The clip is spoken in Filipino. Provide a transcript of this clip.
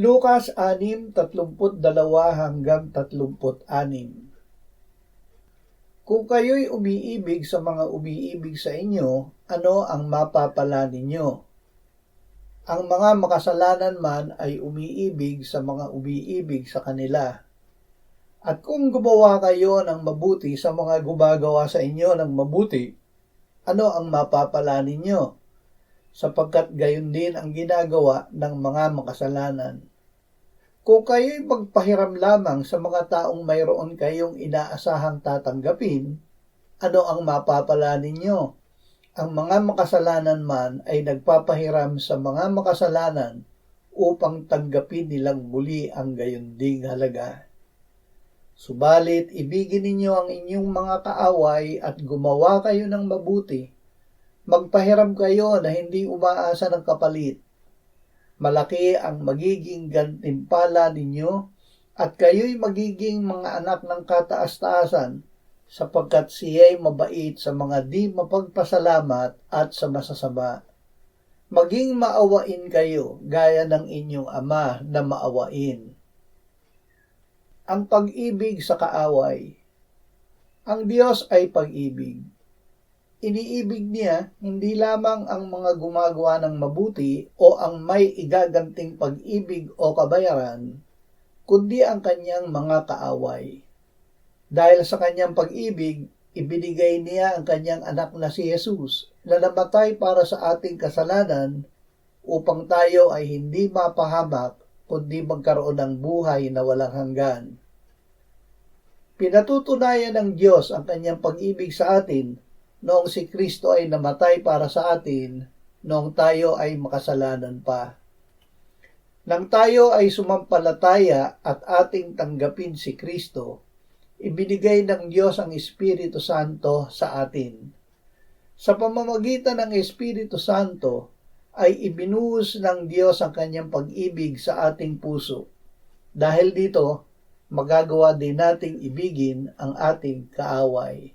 Lukas 6:32-36. Kung kayo'y umiibig sa mga umiibig sa inyo, ano ang mapapala ninyo? Ang mga makasalanan man ay umiibig sa mga umiibig sa kanila. At kung gumawa kayo ng mabuti sa mga gumagawa sa inyo ng mabuti, ano ang mapapala ninyo? Sapagkat gayon din ang ginagawa ng mga makasalanan. Kung kayo'y magpahiram lamang sa mga taong mayroon kayong inaasahang tatanggapin, ano ang mapapala ninyo? Ang mga makasalanan man ay nagpapahiram sa mga makasalanan upang tanggapin nilang muli ang gayon ding halaga. Subalit, ibigin ninyo ang inyong mga kaaway at gumawa kayo ng mabuti. Magpahiram kayo na hindi umaasa ng kapalit. Malaki ang magiging gantimpala ninyo at kayo'y magiging mga anak ng kataas-taasan sapagkat siya'y mabait sa mga di mapagpasalamat at sa masasama. Maging maawain kayo gaya ng inyong Ama na maawain. Ang pag-ibig sa kaaway. Ang Diyos ay pag-ibig. Iniibig niya hindi lamang ang mga gumagawa ng mabuti o ang may igaganting pag-ibig o kabayaran, kundi ang kanyang mga kaaway. Dahil sa kanyang pag-ibig, ibinigay niya ang kanyang anak na si Jesus na namatay para sa ating kasalanan upang tayo ay hindi mapahamak kundi magkaroon ng buhay na walang hanggan. Pinatutunayan ng Diyos ang kanyang pag-ibig sa atin noong si Kristo ay namatay para sa atin, noong tayo ay makasalanan pa. Nang tayo ay sumampalataya at ating tanggapin si Kristo, ibinigay ng Diyos ang Espiritu Santo sa atin. Sa pamamagitan ng Espiritu Santo, ay ibinuhos ng Diyos ang kanyang pag-ibig sa ating puso. Dahil dito, magagawa din nating ibigin ang ating kaaway.